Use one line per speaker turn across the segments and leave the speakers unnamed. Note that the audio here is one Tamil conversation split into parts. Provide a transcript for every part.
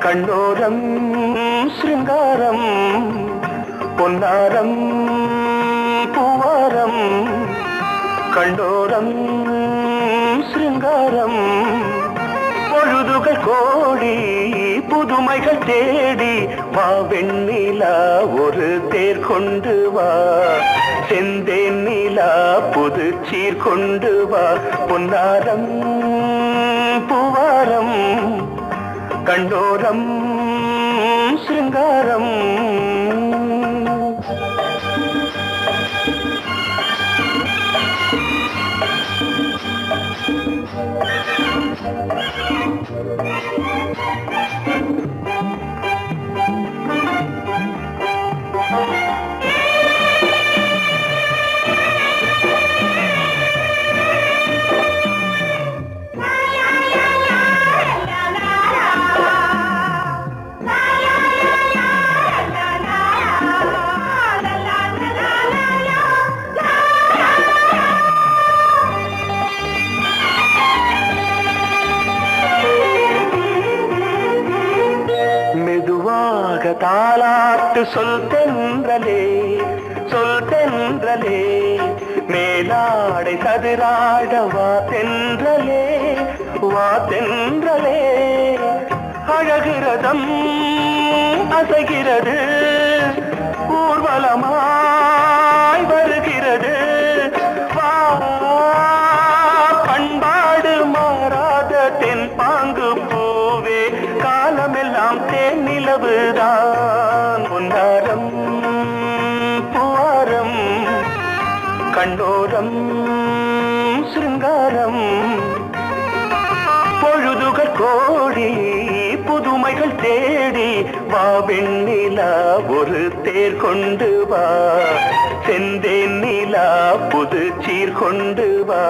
கண்ணோரம் சிருங்காரம் பொன்னாரம் பூவாரம் கண்ணோரம் சிருங்காரம் பொழுதுகள் கோடி புதுமைகள் தேடி வா வெண்ணிலா ஒரு தேர் கொண்டு வா செந்தேன் நிலா புது சீர் கொண்டு வா பொன்னாரம் பூவாரம் கண்டோரம் சிருங்காரம் தாலாட்டு சொல் தென்றலே சொல் தென்றலே மேலாடை சதுராட வா தென்றலே வா தென்றலே அழகிறதம் அசைகிறது ஊர்வலமாய் வருகிறது வா பண்பாடு மாறாத தென் பாங்கு பூவே காலமெல்லாம் தேன் நிலவுதான் பொன்னாரம் பூவாரம் கண்ணோரம் சிருங்காரம் பொழுதுகள் கோடி புதுமைகள் தேடி வா வெண்ணிலா ஒரு தேர் கொண்டு வா செந்தேன் நிலா புது சீர் கொண்டு வா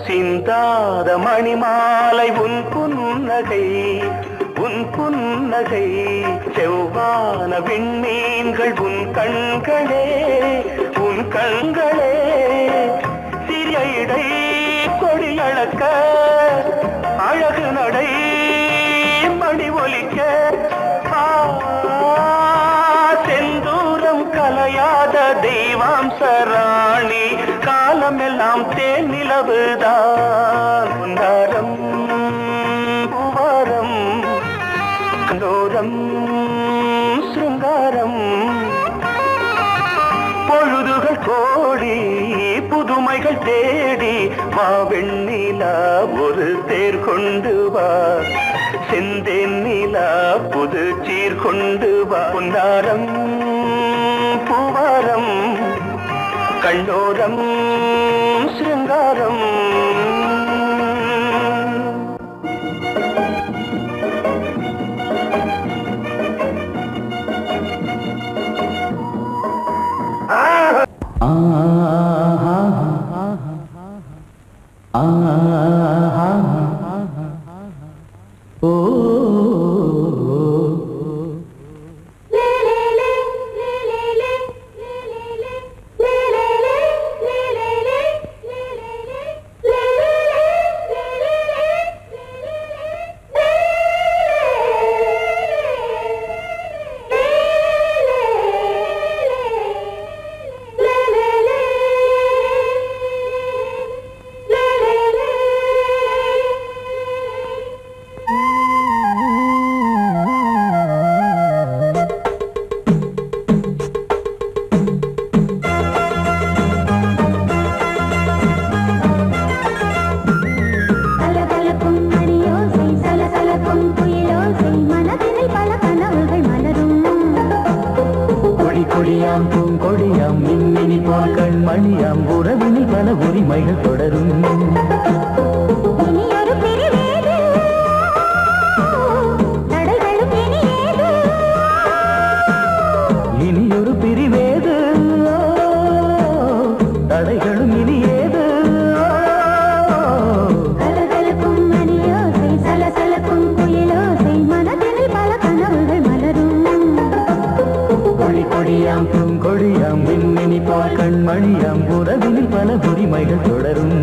சிந்தாத மணிமாலை உன் புன்னகை செவ்வான விண்மீன்கள் உன் கண்களே சிறிய இடை கொடியளக்க அழகு நடை மணி ஒலிக்க செந்தூரம் கலையாத தெய்வாம்சராணி காலமெல்லாம் தேன் நிலவுதான் பொன்னாரம் பூவாரம் கண்டோரம் சிருங்காரம் பொழுதுகள் கோடி புதுமைகள் தேடி வா வெண்ணிலா ஒரு தேர் கொண்டு வா செந்தேன் நிலா புது சீர் கொண்டு வா பொன்னாரம் பூவாரம் கண்டோரம் சிருங்காரம் கொடியாம் பூங்கொடியாம் மின்மினி போல் கண்மணியாம் உறவினில் பல உரிமைகள் தொடரும். இனியொரு பிரிவேது தடைகளும் இனி ஏது.
கலகலக்கும் மணியோசை சலசலக்கும் குயிலோசை மனதில் பல கனவுகள் மலரும்.
கொடியாம் பூங்கொடியாம் மின்மினி போல் கண்மணியாம் உறவினில் பல உரிமைகள் தொடரும்.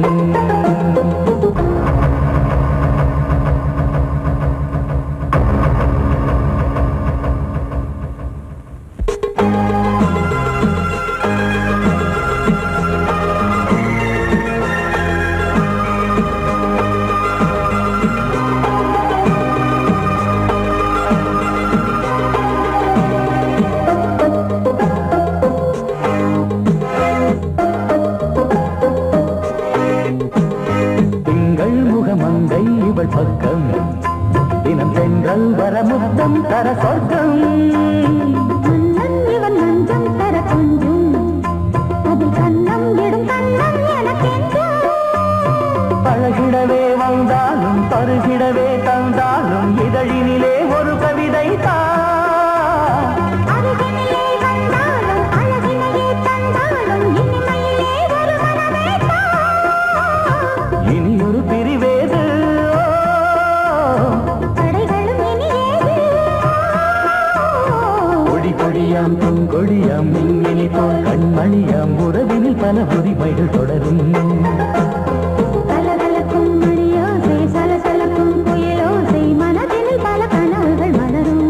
மங்கை இவள் பக்கம் தினம் சென்றல் வர முத்தம் தர சொர்க்கம்.
இவன் மஞ்சம் தர கொஞ்சம் அதில் கண்ணம் இடும் கண்ணம் எனக்கென்றும்.
பழகிடவே வந்தாலும் பருகிடவே தந்தாலும் இதழினிலே ஒரு கவிதை தான்.
அருகினிலே வந்தாலும் அழகினையே தந்தாலும் இனிமையிலே ஒரு மனமே தான்.
இனி ஒரு பிரிவேது
தடைகளும் இனி ஏது.
கொடியாம் பூங்கொடியாம் மின்மினி போல் கண்மணியாம் உறவினில் பல உரிமைகள் தொடரும்.
கலகலக்கும் மணியோசை சலசலக்கும் குயிலோசை மனதில் பல கனவுகள் மலரும்.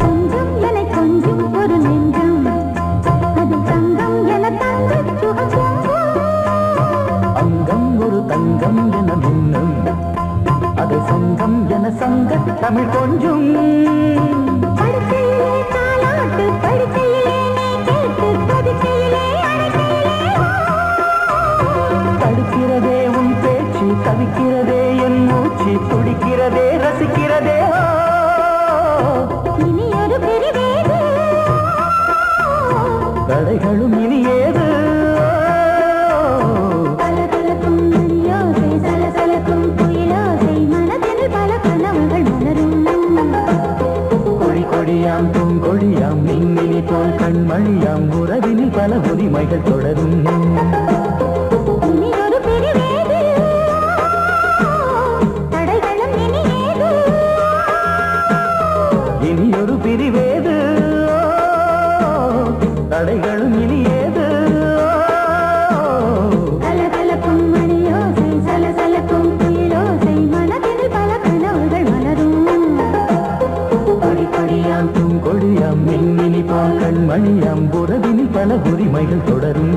கொஞ்சம் என கொஞ்சம் ஒரு நெஞ்சம் அது தங்கம் என தங்க சுகம்.
அங்கம் ஒரு தங்கம் என மின்னும் அது சங்கம் என சங்க தமிழ் கொஞ்சம்.
படுக்கையிலே தாலாட்டு படுக்கையிலே நீ கேட்டு படுக்கையிலே அடைக்கையிலே
தடுக்கிறதே உன் பேச்சு தவிக்கிறதே என் மூச்சு துடிக்கிறதே ரசிக்கிறதே.
இனி ஒரு பிரிவேது
தடைகளும் இனி ஏது.
கலகலக்கும் மணியோசை சலசலக்கும் குயிலோசை மனதில் பல கனவுகள் மலரும்.
கொடியாம் பூங்கொடியாம் மின்மினி போல் கண்மணியாம் உறவினில் பல உரிமைகள் தொடரும்.
இனி ஒரு பிரிவேது தடைகளும் இனி ஏது.
இனி ஒரு பிரிவேது தடைகளும் இனி ஏது.
கலகலக்கும் மணியோசை சலசலக்கும் குயிலோசை மனதில் பல கனவுகள் மலரும்.
கொடியாம் பூங்கொடியாம் மின்மினி போல் கண்மணியாம் உறவினில் பல உரிமைகள் தொடரும்.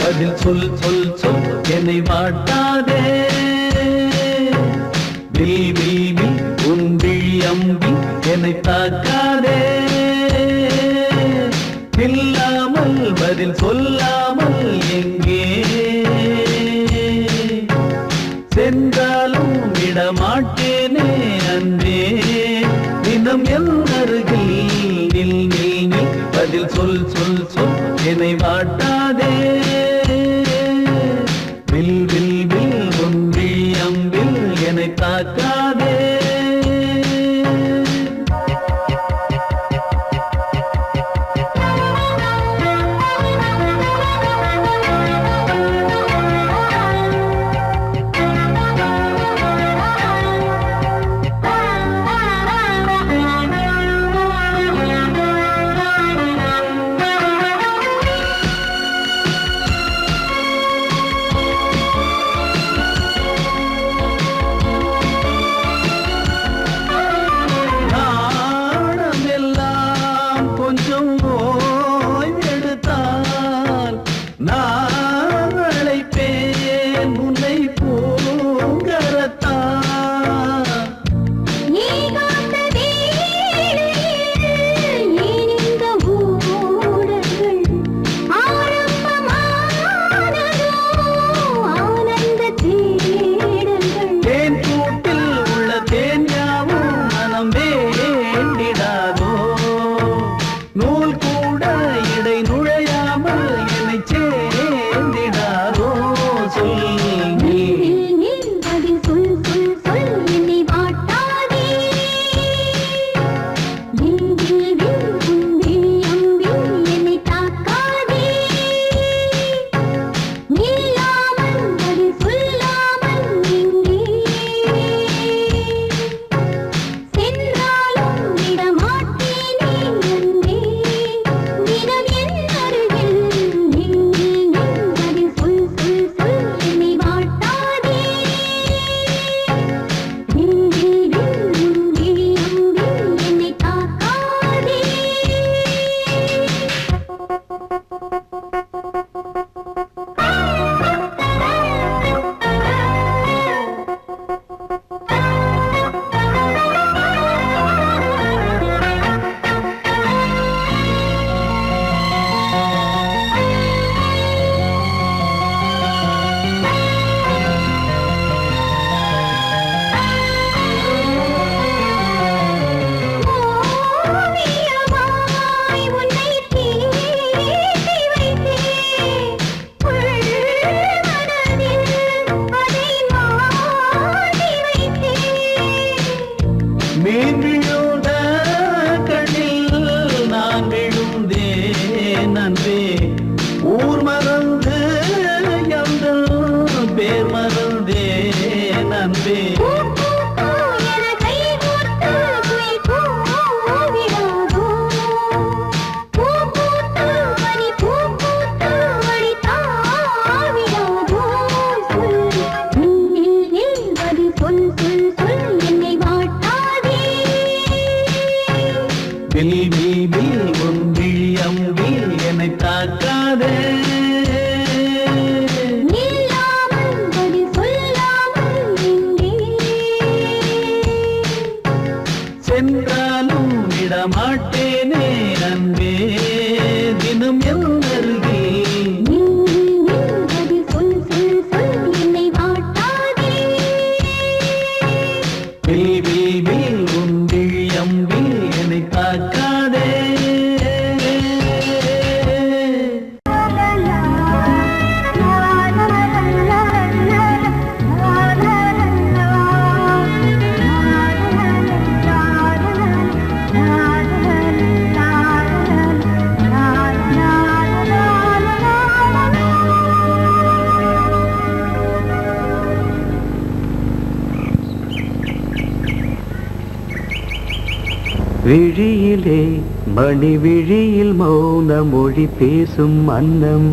பதில் சொல் சொல் சொல் என்னை வாட்டாதே. வில் வில் வில் உன் விழி அம்பி என்னை தாக்காதே. இல்லாமல் பதில் சொல்லாமல் எங்கே சென்றாலும் விடமாட்டேனே அன்பே. தினம் என் அருகில் நில் நில் நில் பதில் சொல் சொல் சொல் என்னை வாட்டாதே. வில் வில் வில் உன் விழி அம்பில் என்னை தாக்காதே. அன்பே வில் வில் வில் உன் விழி அம்பி என்னை தாக்காதே சென்றாலும் விடமாட்டேனே அன்பே தினம் என் அருகில் வில் வில் வில் உன் விழி அம்பி என்னை தாக்காதே
விழியிலே மணி விழியில் மௌன மொழி பேசும் அன்னம்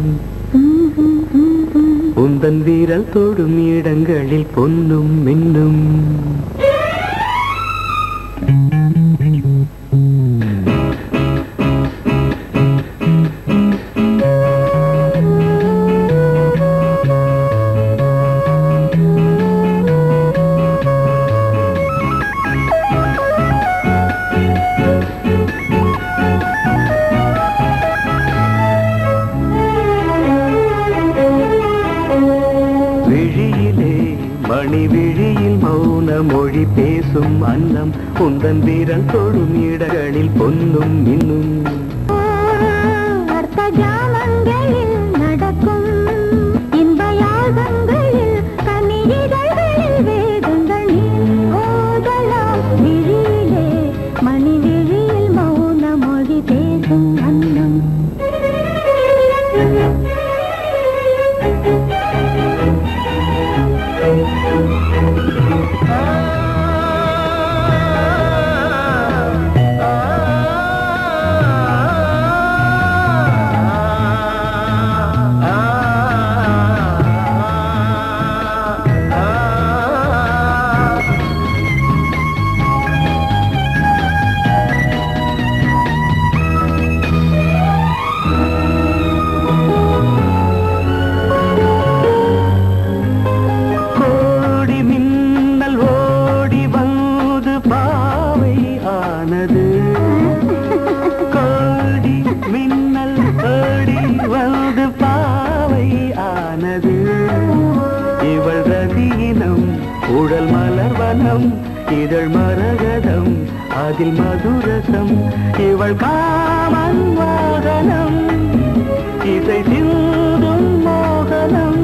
உந்தன் வீரல் தொடும் இடங்களில் பொன்னும் மின்னும் மணி விழியில் மௌன மொழி பேசும் அன்னம் உந்தன் வீரல் தொடும் இடங்களில் பொன்னும் இன்னும்
அர்த்தஜாமங்களில் நடக்கும் இன்ப யாகங்களில் கனியிதழ்களில் வேதங்கள் ஓதலாம் விழியிலே மணி விழியில் மௌன மொழி பேசும் அன்னம் உடல் மலர்வனம் இதழ் மரகதம் அதில் மதுரசம் இவள் காமன் வாகனம் இசை சிந்தும் மோகனம்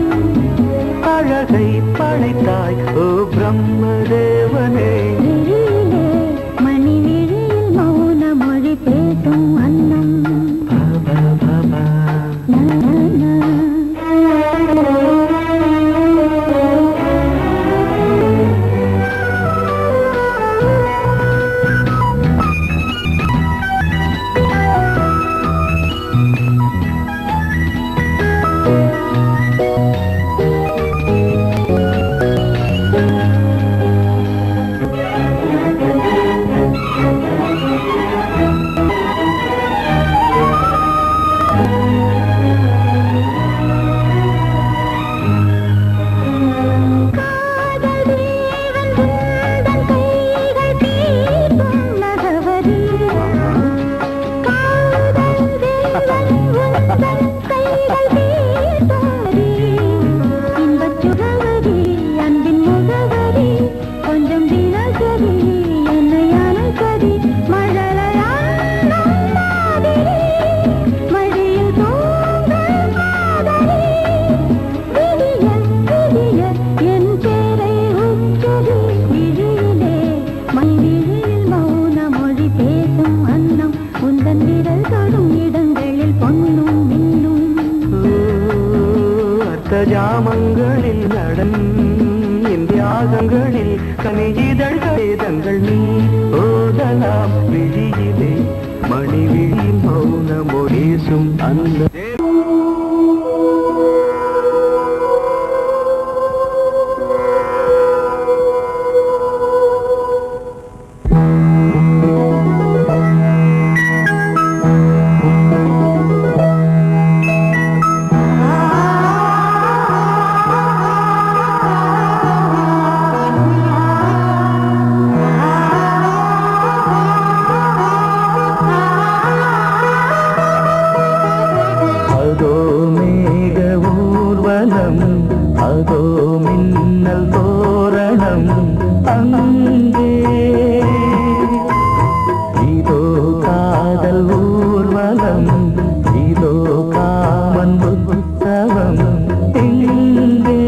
அழகை படைத்தாய் ஓ பிரம்மதேவனே மணி விழியில் மௌன மொழி பேசும் அன்னம்
ஜாமங்களில் நடன் இந்தியா ராகங்களில் கனியிதழ் வேதங்கள் நீ ஓதலாம் விழியிலே மணி விழியில் மௌனமொழேசும் அந்த அதோ மின்னல் தோரணம் அங்கே இதோ காதல் ஊர்வலம் இதோ காமன் உற்சவம் இங்கே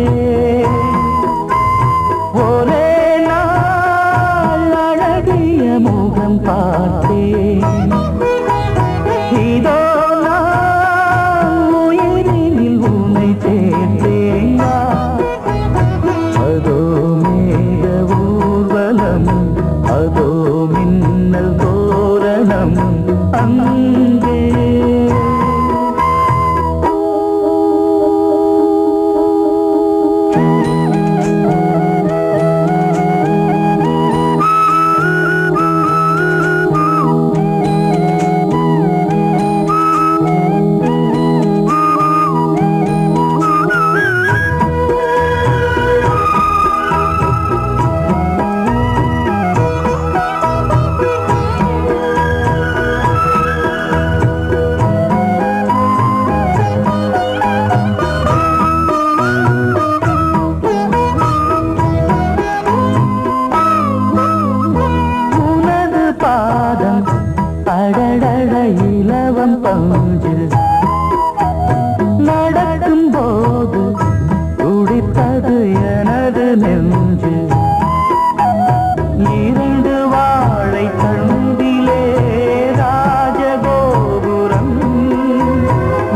ஒரே நாள் அழகிய முகம் பார்த்தேன் இதோ அதோ மின்னல் தோரணம் அங்கே அடடட இலவம் பஞ்சு நடக்கும் போது துடித்தது எனது நெஞ்சு இரண்டு வாழை தண்டிலே ராஜகோபுரம்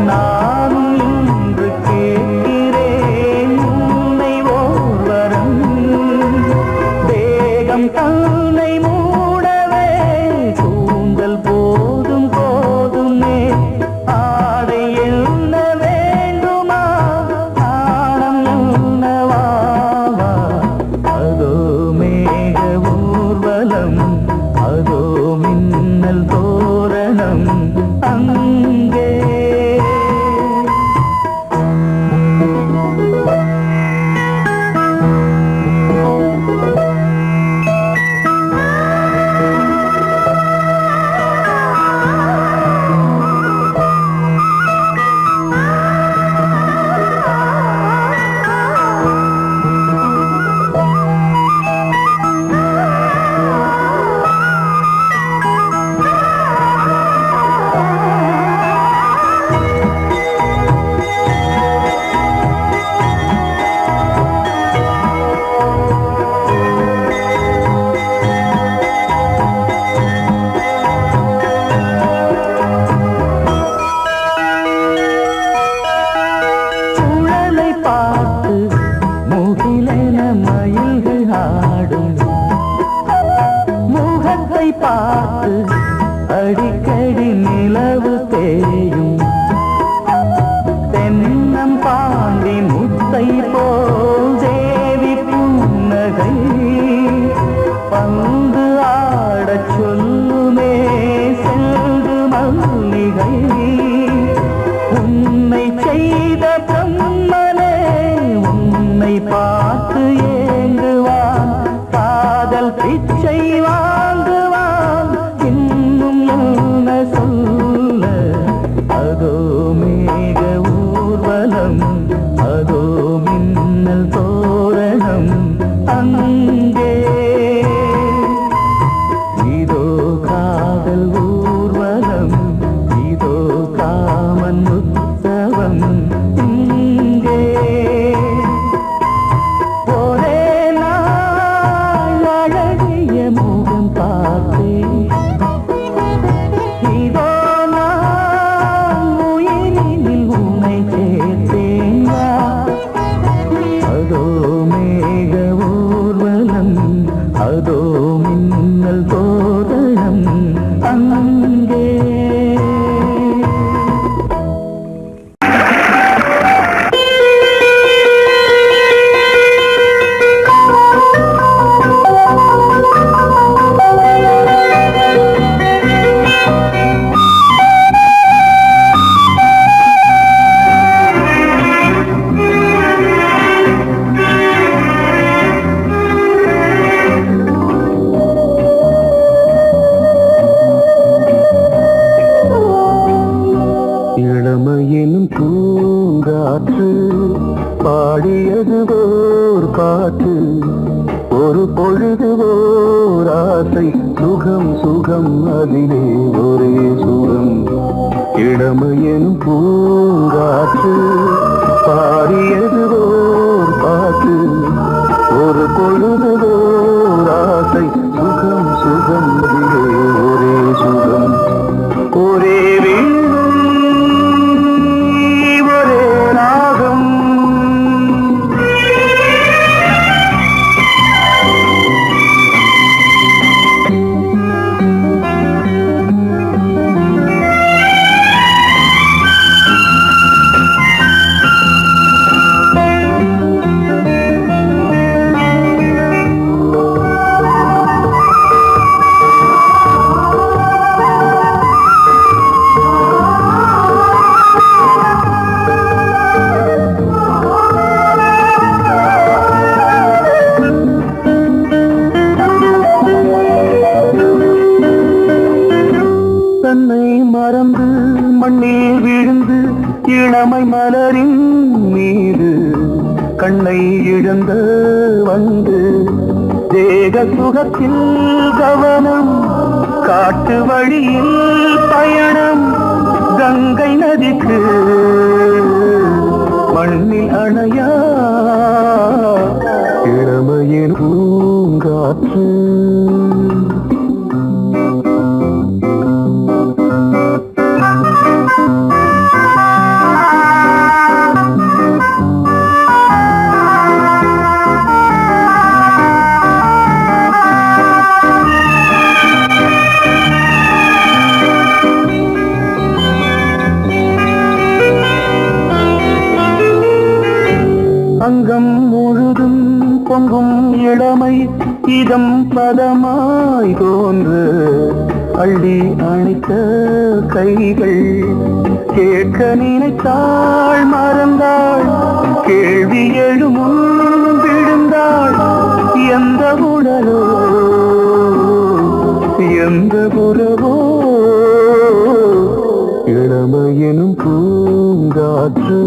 நானும் இன்று கேட்கிறேன் உன்னை ஓர்வரம் தேகம் தன்னை போதும் போதுமே ஆடை என்ன வேண்டுமா ஆடம் என்னவாவா அதோ மேக ஊர்வலம் அதோ மின்னல் தோரணம் அங்கே மயில்கள் ஆடும் முகத்தை பார்த்து அடிக்கடி நிலவு தேயும் தென்னம் பாண்டி முத்தை போல் தேவி புன்னகை பந்து ஆடச் சொல்லுமே செல்து மல்லிகை உன்னை செய்த பிரம்மனே உன்னை பார்த்து ஏங்குவான் காதல் பிச்சை வாங்குவான் இன்னும் என்ன சொல்ல அதோ மேக ஊர்வலம் அதோ மின்னல் தோரணம் அங்கே இதோ காதல் ஊர்வலம் இதோ காமன் உற்சவம் இங்கே ஒரே நாள் அழகிய அதோ மின்னல் தோரணம் அங்கே. இளமையினும் பூங்காற்று பாடியது ஓர் பாட்டு, ஒரு பொழுது ஓர் ஆசை, சுகம் சுகம் அதிலே ஒரே சுகம். இளமையினும் பூங்காற்று பாடியது ஓர் பாட்டு, ஒரு பொழுது ஓர் ஆசை, சுகம் சுகம் அதிலே ஒரே சுகம். ஒரே மறந்து மண்ணில் விழுந்து இளமை மலரின் மீது கண்ணை இழந்த வந்து தேக சுகத்தில் கவனம், காட்டு வழியில் பயணம், கங்கை நதிக்கு மண்ணில் அணையா இளமையின் பூங்காற்று. அங்கம் முழுதும் பொங்கும் இளமை இதம் பதமாய் தோன்று, அள்ளி அணைத்த கைகள் கேட்க நினைத்தாள் மறந்தாள், கேள்வி எழுமுன் விழுந்தாள். எந்த உடலோ எந்த புறவோ இளமையினும் பூங்காற்று.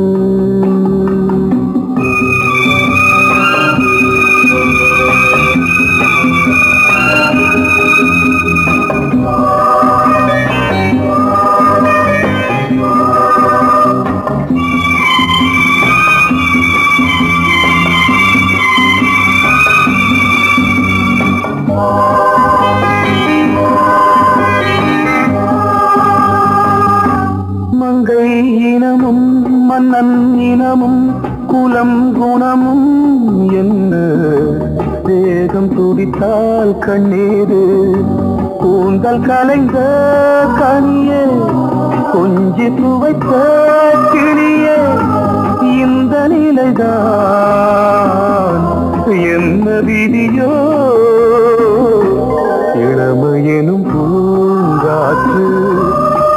மங்கை இனமும் மன்னன் இனமும் குலம் குணமும் என்ன, தேகம் துடித்தால் கண்ணீரு, கூந்தல் கலைந்த கனியே, கொஞ்சி துவைத்த கிளியே, இந்த நிலைதான் என்ன விதியோ. இளமையினும் பூங்காற்று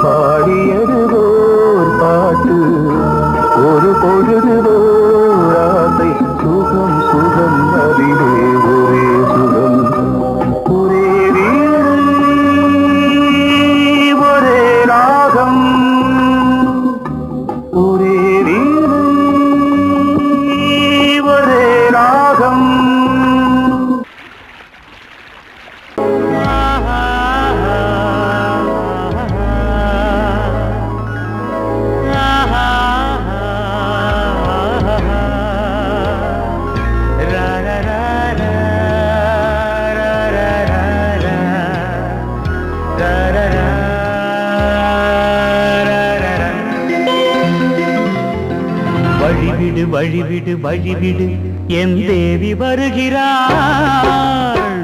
பாடியது ஓர் பாட்டு, ஒரு பொழுது ஓர் ஆசை, சுகம் சுகம் அதிலே ஒரே சுகம். ஒரே வீடு ஒரே ராகம், ஒரே வீடு ஒரே ராகம். வழிவிடு வழிவிடு வழிவிடு என் தேவி வருகிறாள்,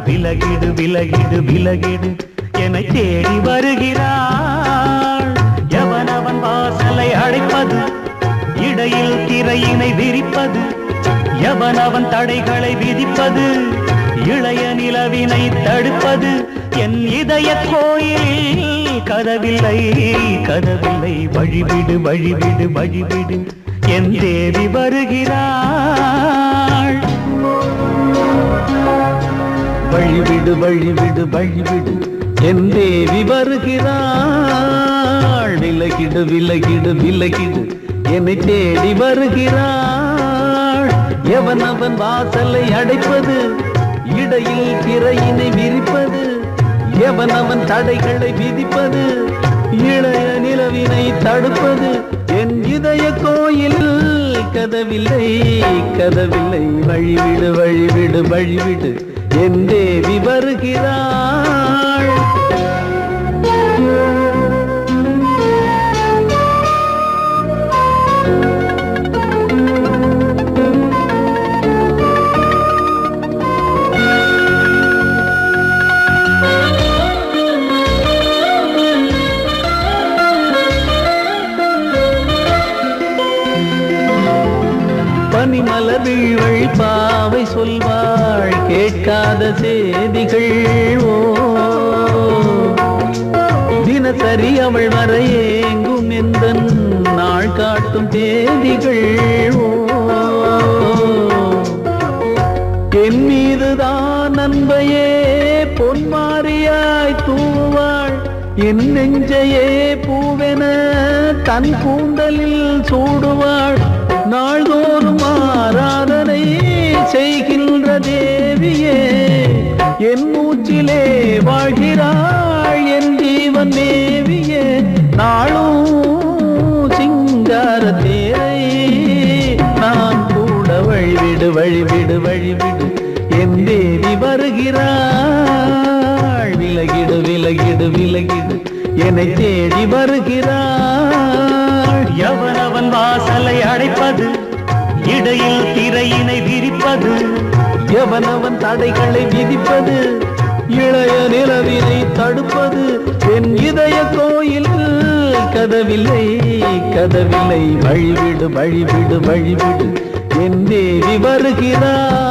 விலகி விலகிடு விலகிடு என்னை தேடி வருகிறாள். எவனவன் வாசலை அடைப்பது, இடையில் திரையினை விரிப்பது, எவனவன் தடைகளை விதிப்பது, இளைய நிலவினை தடுப்பது, என் இதய கோயிலில் கதவில்லை கதவில்லை. வழிவிடு வழிவிடு வழிவிடு என் தேவி வருகிறாள்.
வழிவிடு வழிவிடு வழிவிடு என் தேவி வருகிறாள். விலகிடு விலகிடு விலகிடு என்னை தேடி வருகிறாள். எவனவன் வாசலை அடைப்பது, இடையில் திரையினை விரிப்பது, எவனவன் தடைகளை விதிப்பது, இளைய நிலவினை தடுப்பது, என் இதய கோயில் கதவில்லை கதவில்லை. வழிவிடு வழிவிடு வழிவிடு என் தேவி வருகிறாள். பனிமலர் வீழ்வழி பாவை சொல்வாள் கேட்காத செய்திகள். ஓ தினசரி அவள் வர ஏங்கும் எந்த நாள் காட்டும் தேதிகள். ஓ என் மீதுதான் அன்பையே பொன்மாரியாய் தூவாள். என் நெஞ்சையே பூவென தன் கூந்தலில் சூடுவாள். நாள்தோறும் ஆராதனை செய்கின்ற தேவியே, என் மூச்சிலே வாழ்கிறாள் என் ஜீவன் தேவியே. நாளும் சிங்கார தேரை நான் கூட வழிவிடு வழிவிடு வழிவிடு என் தேவி வருகிறாள். விலகிடு விலகிடு விலகிடு என்னை தேடி வருகிறாள்.
எவனவன் வாசலை அடைப்பது, இடையில் திரையினை விரிப்பது,
எவனவன் தடைகளை விதிப்பது, இளைய நிலவினை தடுப்பது, என் இதய கோயில் கதவில்லை கதவில்லை. வழிவிடு வழிவிடு வழிவிடு என் தேவி வருகிறாள்.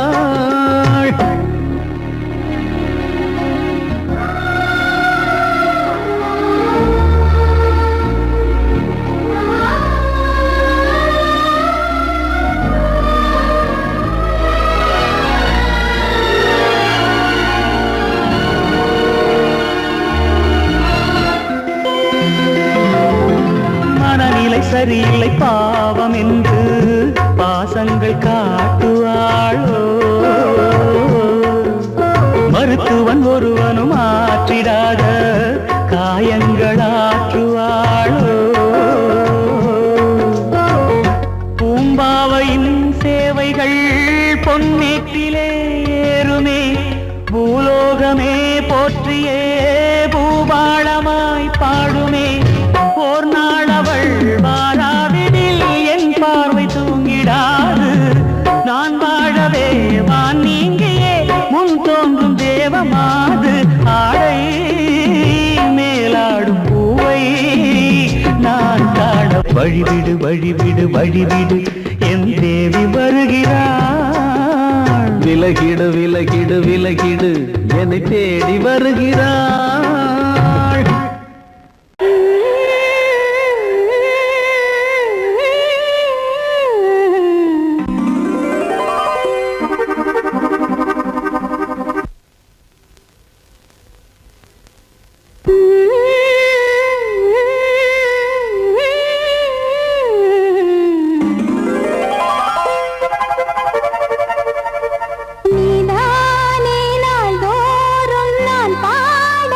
சரியில்லை பாவம் என்று பாசங்கள் காட்டுவாளோ. மருத்துவன் ஒருவனும் ஆற்றிடாத காயங்களாற்றுவாளோ. பூம்பாவையின் சேவைகள் பொன்னேற்றிலே ஏறுமே, பூலோகமே போற்றியே பூபாளமாய் பாடுமே. ஓர் நாள் அவள் வாராவிடில் என் பார்வை தூங்கிடாது. நான் வாழவே வான் நீங்கியே முன் தோன்றும் தேவமாது. ஆடை மேலாடும் பூவை நான் காண வழிவிடு வழிவிடு வழிவிடு என் தேவி வருகிறாள்.
விலகிடு விலகிடு விலகிடு என்னை தேடி வருகிறாள்.
நீதானே நாள்தோறும் நான் பாட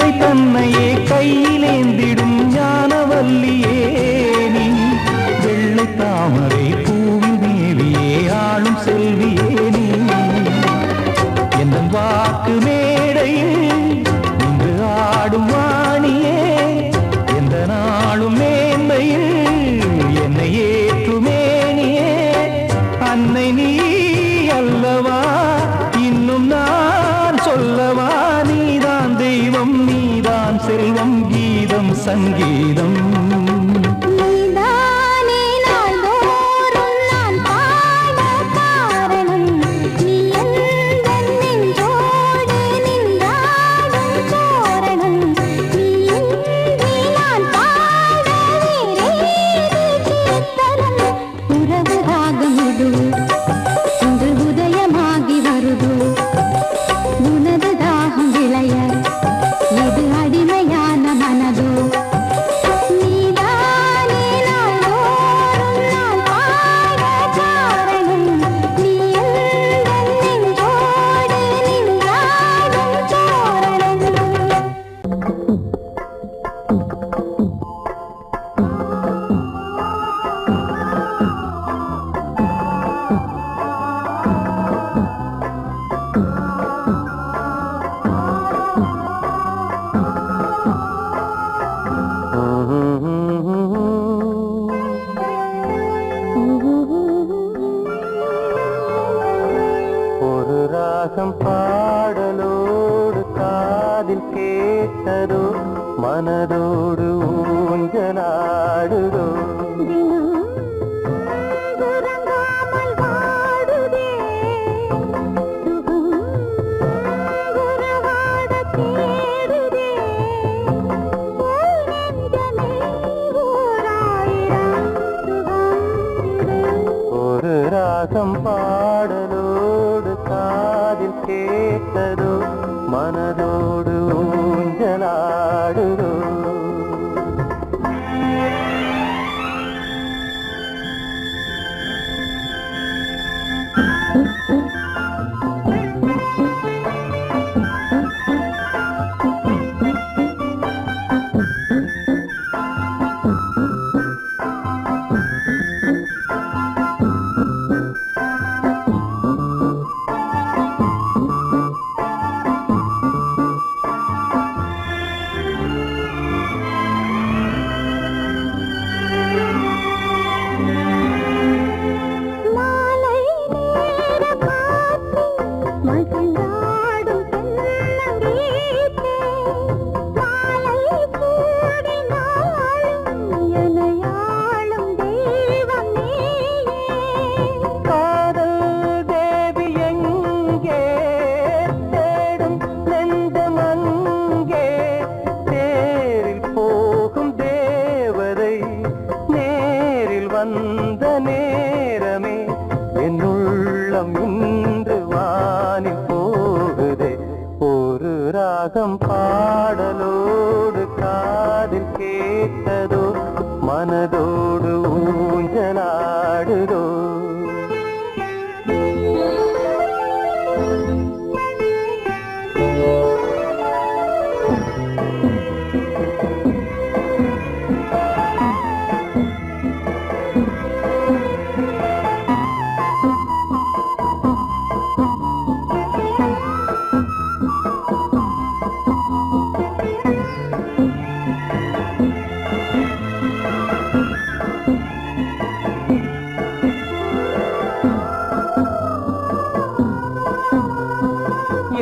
பிள்ளை தன்னையே கையிலேந்திடும் ஞானவல்லியே நீ வெள்ளை தாமரை பூவில் தேவியே ஆளும் செல்வியே நீ எந்த வாக்கு மேடையில் இன்று ஆடும் வாணியே எந்த நாளும் மேன்மையில் என்னை ஏற்றுமேனியே அன்னை நீ அல்லவா இன்னும் நான் சொல்லவா நீதான் தெய்வம் நீதான் செல்வம் கீதம் சங்கீதம்
நீதானே நாள்தோறும் நான் பாட காரணம் நீ எந்தன் நெஞ்சோடு நின்றாடும் தோரணம் நீ இன்றி நான் பாட வேறேது கீர்த்தனம் உறவு ராகம் இது இன்று உதயமாகி வருது உனது தாகம் விளைய இது அடிமையான மனதோ நீதானே நாள்தோறும் நான் பாட காரணம் நீ எந்தன் நெஞ்சோடு நின்றாடும் தோரணம்
ஒரு ராகம் பாடலோடு காதில் கேட்டதோ மனதோடு ஊஞ்சலாடுதோ
தினம் உறங்காமல் வாடுதே சுகம் உறவாடத் தேடுதே உன் நெஞ்சமே ஓராயிரம் சுகம் இது
ஒரு ராகம் பாடலோடு காதில் கேட்டதோ மனதோடு ஊஞ்சலாடுதோ
மாலை நேர காற்று மகிழ்ந்தாடும் தென்னங்கீற்றே மாலை சூடினாலும் எனையாளும் தெய்வம் நீயே
காதல் தேவி எங்கே தேடும் நெஞ்சம் அங்கே தேரில் போகும் தேவதை நேரில் வந்த நேரமே என் உள்ளம் இன்று வானில் போகுதே ஒரு ராகம் பாடலோடு காதில் கேட்டதோ மனதோடு ஊஞ்சலாடுதோ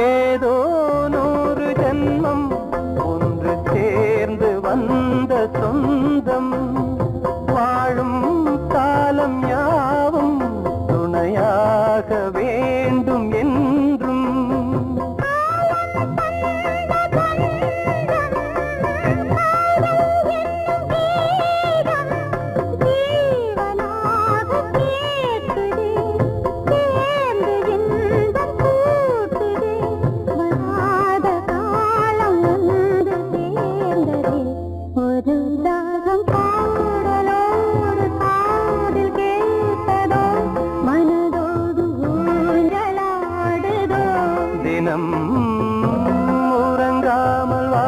ஏதோ 100 ஜென்மம் ஒன்று சேர்ந்து வந்த சொந்தம் வாழும் காலம் யாவும் துணையாக வேண்டும் என்றும்
ஜீவனாக கேட்டுதே சேர்ந்து இன்பம் கூட்டுதே வராத காலம் ஒன்று சேர்ந்ததே ஒரு தாகம் பாடலோடு காதில் கேட்டதோ மனதோடு ஊஞ்சலாடுதோ
தினம் உறங்காமல் வா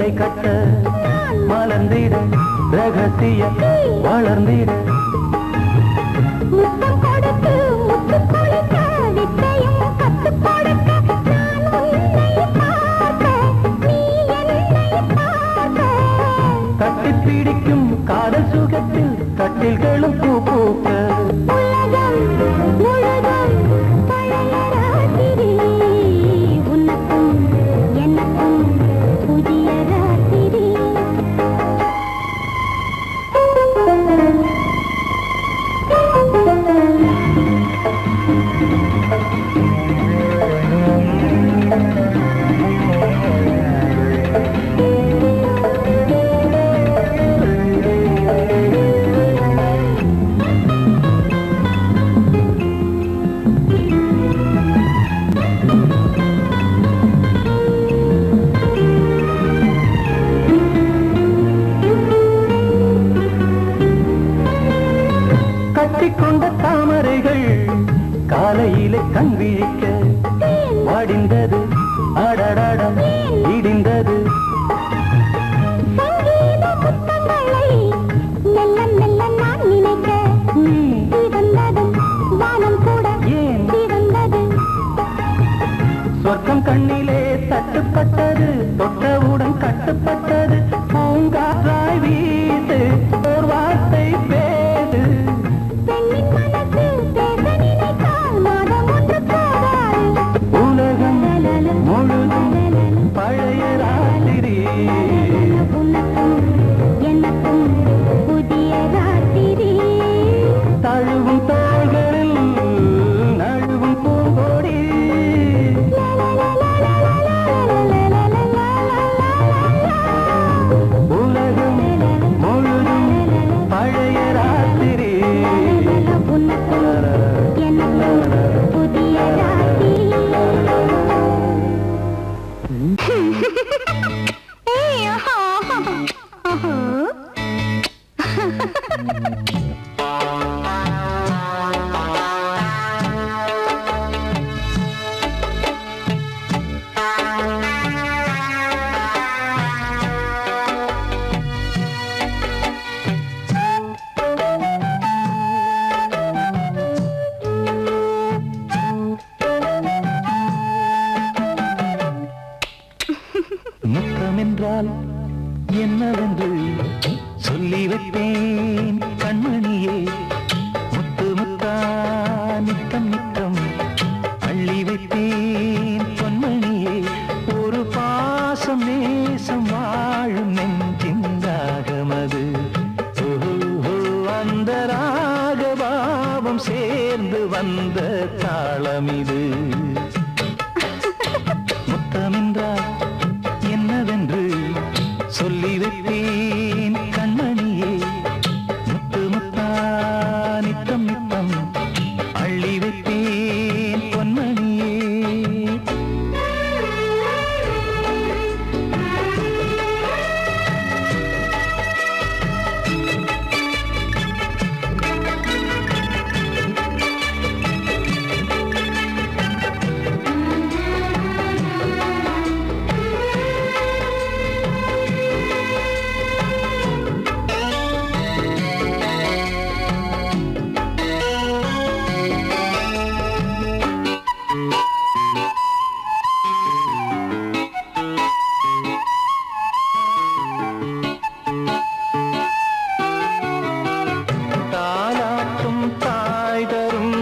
சேலை கட்ட மலர்ந்திட ரகசிய வளர்ந்திட
முத்தம் கொடுத்து முத்து கொடுக்க வித்தையும் கத்து கொடுக்க நான் உன்னை பார்க்க நீ என்னை பார்க்க
கட்டி பிடிக்கும் காதல் சுகத்தில் கட்டில்களும் பூ பூக்க
உலகம் முழுதும் பழைய ராத்திரி உனக்கும் எனக்கும் புதிய ராத்திரி
கட்டிக்கொண்ட தாமரைகள் காலையிலே கண் விழிக்க வாடிந்தது அடடடம் இடிந்தது
சங்கீத முத்தங்களை மெல்ல மெல்ல நான் நினைக்க சிவந்ததும் வானம் கூட
ஏன்
சிவந்தது
சொர்க்கம் கண்ணிலே தட்டுப்பட்டது தொட்டவுடன் கட்டுப்பட்டது பூங்காற்றாய் வீசு ஓர் வார்த்தை பேசு
பெண்ணின் மனசு பேச நினைத்தால் மாதம் ஒன்று போதாது
உலகம் முழுதும் பழைய ராத்திரி
உனக்கும் எனக்கும் புதிய ராத்திரி
தழுவும் தோள்களில் நழுவும் பூங்கோடி உலகம் முழுதும் பழைய ராத்திரி
உனக்கும் எனக்கும் புதிய ராத்திரி ஏய் ஆஹா ஆஹா
முத்தம் என்றால் என்னவென்று சொல்லி வைப்பேன் கண்மணியே முத்து முத்தா நித்தம் நித்தம் அள்ளி வைப்பேன் பொன்மணியே ஒரு பாசம் நேசம் வாழும் நெஞ்சின் ராகமது ஓஹோ அந்த ராகபாவம் சேர்ந்து வந்த தாளம் இது முத்தமென்றால் என்னவென்று சொல்லி வைப்பேன் கண்மணியே முத்து முத்தா நித்தம் நித்தம் அள்ளி வைப்பேன் பொன்மணியே தாலாட்டும் தாய் தரும்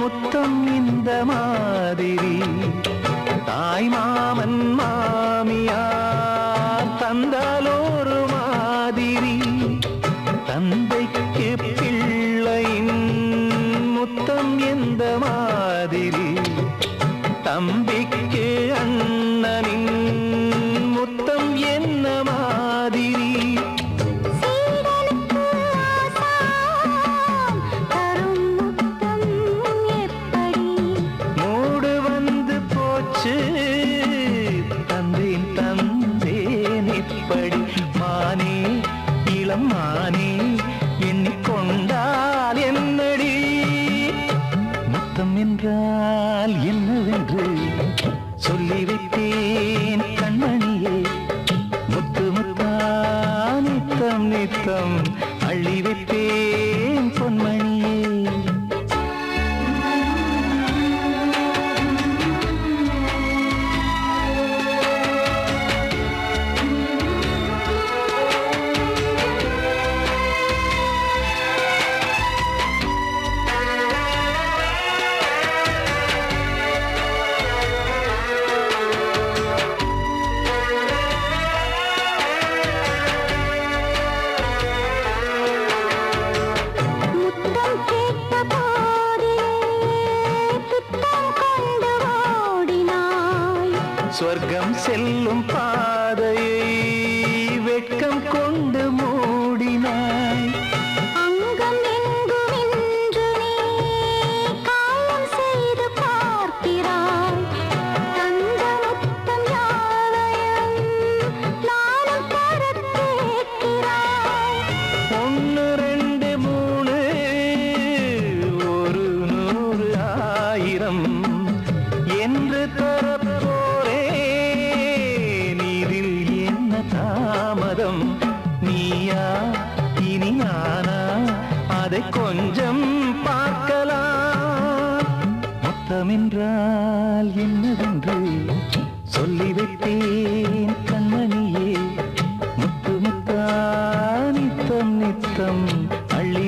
முத்தம் இந்த மாதிரி தாய் மாமன் மாமியார் தந்தாலோரு மாதிரி தந்தைக்கு பிள்ளையின் முத்தம் எந்த மாதிரி தம்பிக்கு அண்ணனின் முத்தம் என்ன மாதிரி
சீடனுக்கு ஆசான் தரும் முத்தம் எப்படி
மூடு வந்து போச்சு தந்தேன் தந்தேன் இப்படி மானே இளம் மானே எண்ணிக்கொண்டால் என்னடி முத்தம் என்றால் என்னவென்று சொல்லி வைத்தேன் கண்மணியே நித்தம் அள்ளி வைப்பேன் பொன்மணியே. சொர்க்கம் செல்லும் பாதையை வெட்கம் கொண்டு மூடினாய்.
அங்கம் எங்கும் இன்று நீ காயம் செய்து பார்க்கிறாய். தந்த முத்தம் யாவையும் நானும் தரக் கேட்கிறாய்.
1 2 3 ஒரு 100 1000 என்று தாமதம். நீயா இனி நானா அதை கொஞ்சம் பார்க்கலாம். மொத்தமென்றால் என்னவென்று சொல்லி வைத்தேன் கண்மணியே. முத்து முத்தா நித்தம் நித்தம் அள்ளி